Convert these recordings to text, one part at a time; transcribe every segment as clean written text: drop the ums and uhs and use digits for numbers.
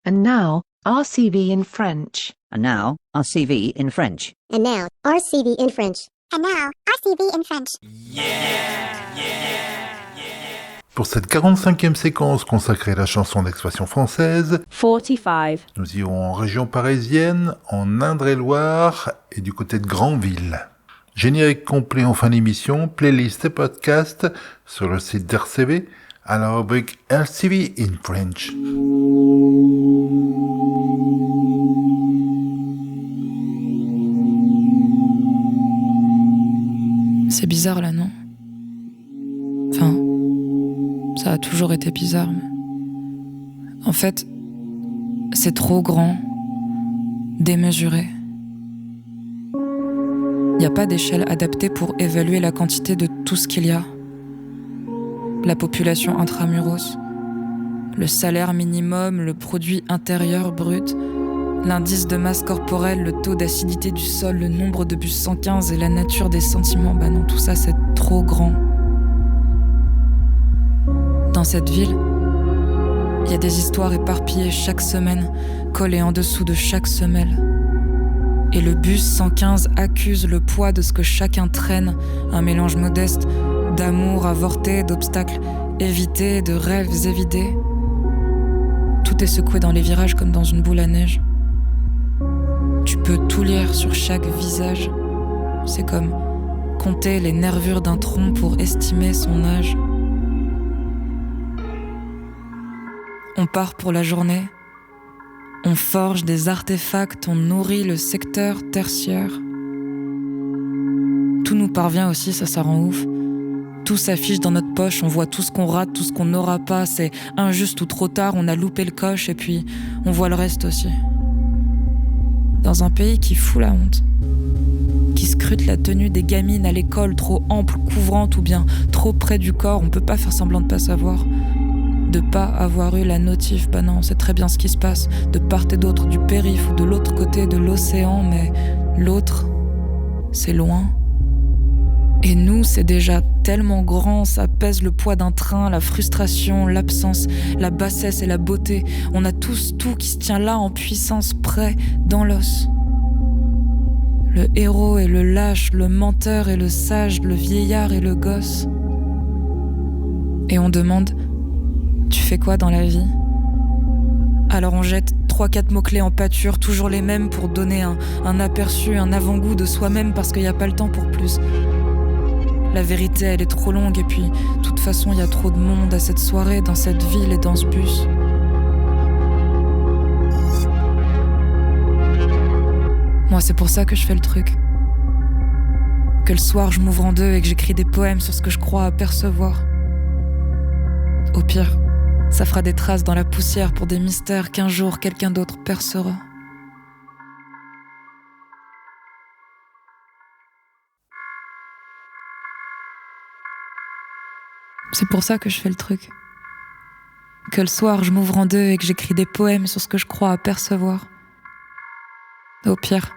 And now, RCV in French. And now, RCV in French. And now, RCV in French. And now, RCV in French. Pour cette 45e séquence consacrée à la chanson d'expression française, 45. Nous irons en région parisienne, en Indre-et-Loire et du côté de Granville. Générique complet en fin d'émission, playlist et podcast sur le site d'RCV à la rubrique RCV in French. C'est bizarre là, non? Enfin, ça a toujours été bizarre. Mais... En fait, c'est trop grand, démesuré. Il n'y a pas d'échelle adaptée pour évaluer la quantité de tout ce qu'il y a. La population intramuros, le salaire minimum, le produit intérieur brut, l'indice de masse corporelle, le taux d'acidité du sol, le nombre de bus 115 et la nature des sentiments. Bah non, tout ça c'est trop grand. Dans cette ville, il y a des histoires éparpillées chaque semaine, collées en dessous de chaque semelle. Et le bus 115 accuse le poids de ce que chacun traîne, un mélange modeste d'amour avorté, d'obstacles évités, de rêves évidés. Tout est secoué dans les virages comme dans une boule à neige. Tu peux tout lire sur chaque visage. C'est comme compter les nervures d'un tronc pour estimer son âge. On part pour la journée. On forge des artefacts, on nourrit le secteur tertiaire. Tout nous parvient aussi, ça rend ouf. Tout s'affiche dans notre poche, on voit tout ce qu'on rate, tout ce qu'on n'aura pas. C'est injuste ou trop tard, on a loupé le coche et puis on voit le reste aussi. Dans un pays qui fout la honte, qui scrute la tenue des gamines à l'école, trop ample, couvrante ou bien trop près du corps, on peut pas faire semblant de pas savoir. De pas avoir eu la notif, bah non, on sait très bien ce qui se passe, de part et d'autre du périph' ou de l'autre côté de l'océan, mais l'autre, c'est loin. Et nous, c'est déjà tellement grand, ça pèse le poids d'un train, la frustration, l'absence, la bassesse et la beauté. On a tous tout qui se tient là en puissance, près, dans l'os. Le héros et le lâche, le menteur et le sage, le vieillard et le gosse. Et on demande... Tu fais quoi dans la vie? Alors on jette 3-4 mots-clés en pâture, toujours les mêmes pour donner un aperçu, un avant-goût de soi-même parce qu'il n'y a pas le temps pour plus. La vérité, elle est trop longue et puis, de toute façon, il y a trop de monde à cette soirée, dans cette ville et dans ce bus. Moi, c'est pour ça que je fais le truc. Que le soir, je m'ouvre en deux et que j'écris des poèmes sur ce que je crois apercevoir. Au pire, ça fera des traces dans la poussière pour des mystères qu'un jour quelqu'un d'autre percera. C'est pour ça que je fais le truc. Que le soir je m'ouvre en deux et que j'écris des poèmes sur ce que je crois apercevoir. Au pire,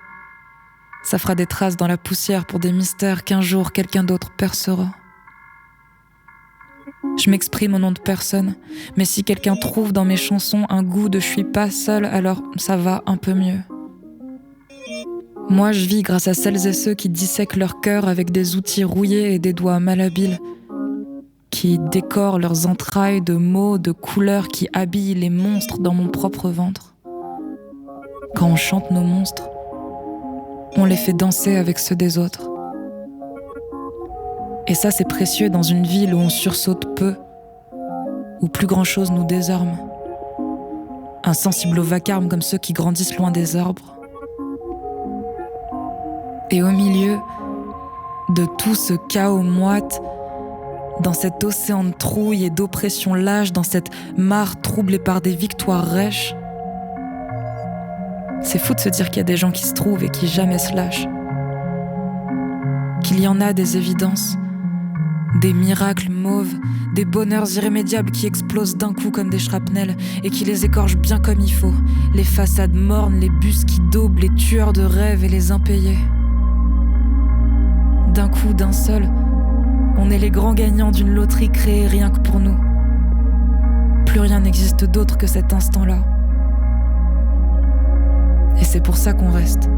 ça fera des traces dans la poussière pour des mystères qu'un jour quelqu'un d'autre percera. Je m'exprime au nom de personne, mais si quelqu'un trouve dans mes chansons un goût de je suis pas seule, alors ça va un peu mieux. Moi, je vis grâce à celles et ceux qui dissèquent leur cœur avec des outils rouillés et des doigts malhabiles, qui décorent leurs entrailles de mots, de couleurs qui habillent les monstres dans mon propre ventre. Quand on chante nos monstres, on les fait danser avec ceux des autres. Et ça, c'est précieux dans une ville où on sursaute peu, où plus grand-chose nous désarme. Insensible au vacarme comme ceux qui grandissent loin des arbres. Et au milieu de tout ce chaos moite, dans cet océan de trouille et d'oppression lâche, dans cette mare troublée par des victoires rêches, c'est fou de se dire qu'il y a des gens qui se trouvent et qui jamais se lâchent. Qu'il y en a des évidences, des miracles mauves, des bonheurs irrémédiables qui explosent d'un coup comme des shrapnels et qui les écorchent bien comme il faut. Les façades mornes, les bus qui daubent, les tueurs de rêves et les impayés. D'un coup, d'un seul, on est les grands gagnants d'une loterie créée rien que pour nous. Plus rien n'existe d'autre que cet instant-là. c'est pour ça qu'on reste.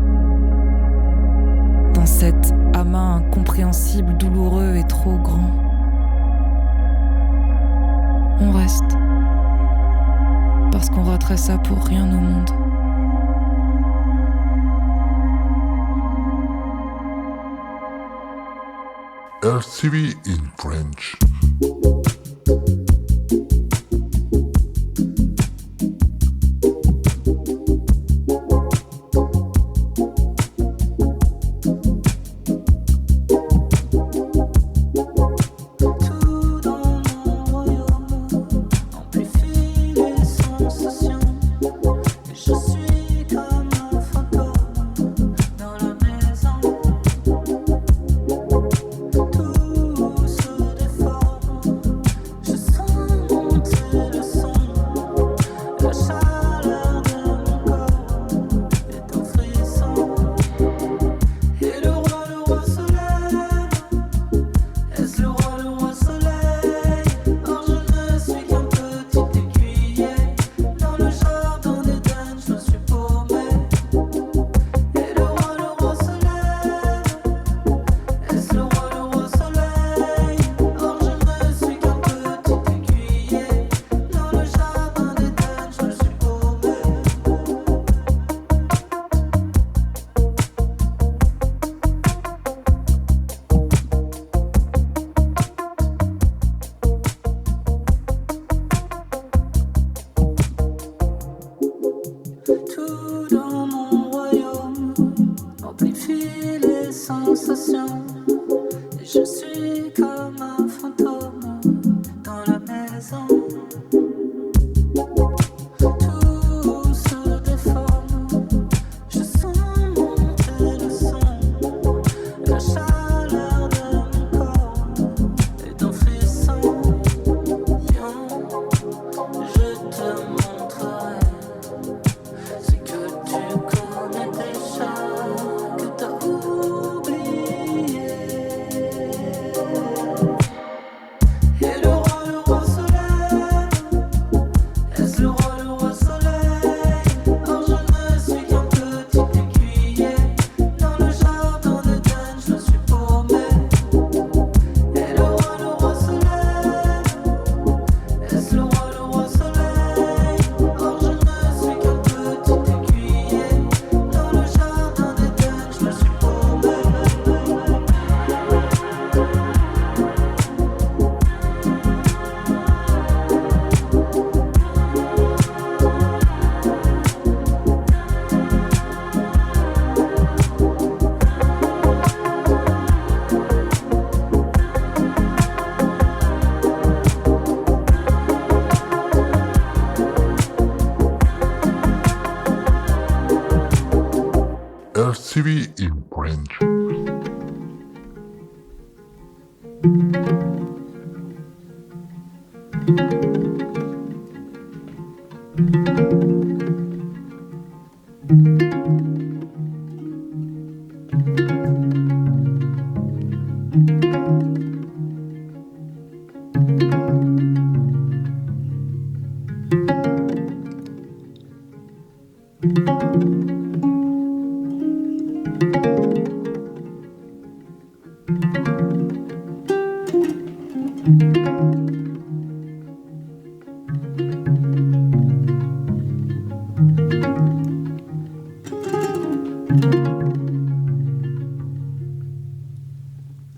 Dans cet amas incompréhensible, douloureux et trop grand. On reste. Parce qu'on raterait ça pour rien au monde. LCV in French. LCV in French.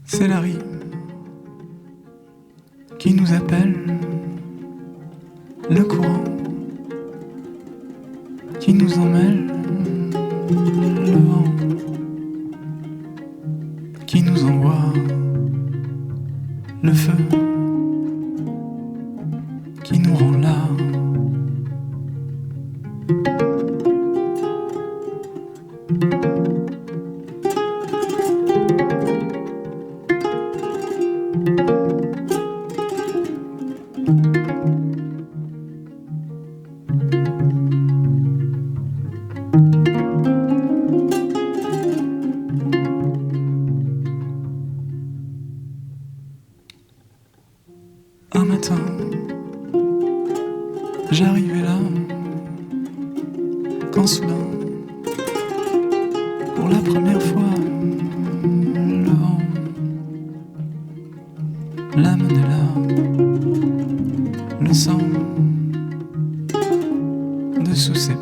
C'est la rime qui nous appelle, le courant qui nous emmêle, le vent qui nous envoie, le feu qui nous rend là. Un matin, j'arrivais là, quand soudain, pour la première fois, le vent l'âme de là, le sang dessous ses pas.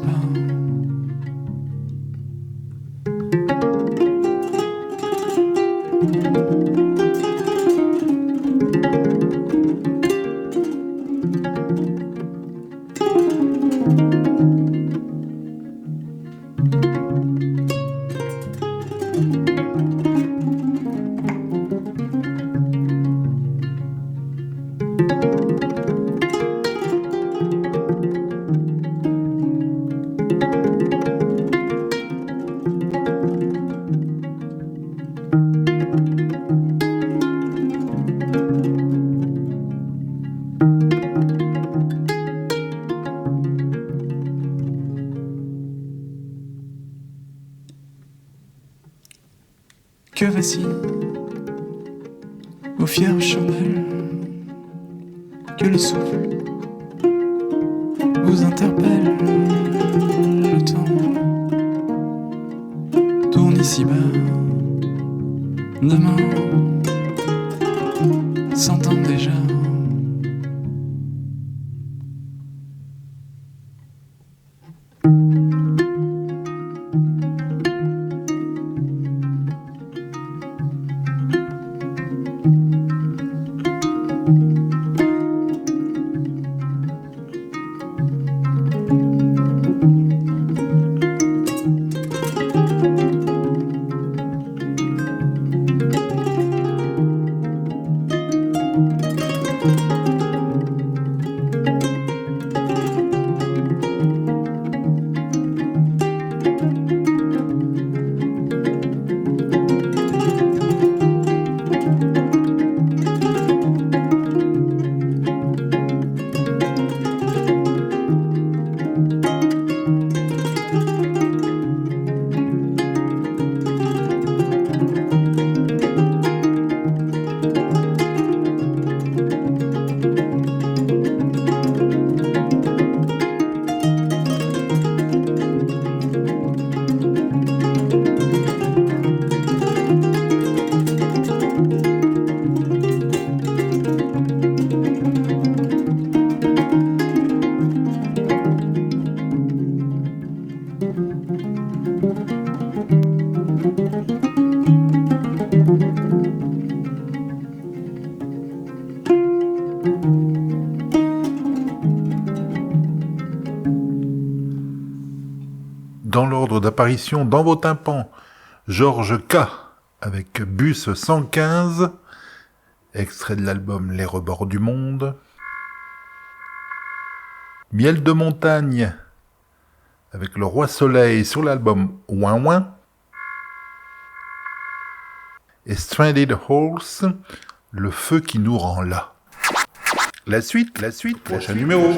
Que voici, aux fières chandelles, que le souffle vous interpelle. Le temps tourne ici-bas, demain s'entend déjà. Dans l'ordre d'apparition dans vos tympans, Georges K. avec Bus 115, extrait de l'album Les Rebords du Monde. Miel de montagne avec Le Roi Soleil sur l'album Ouin Ouin. Et Stranded Horse, Le feu qui nous rend là. La suite, prochain numéro.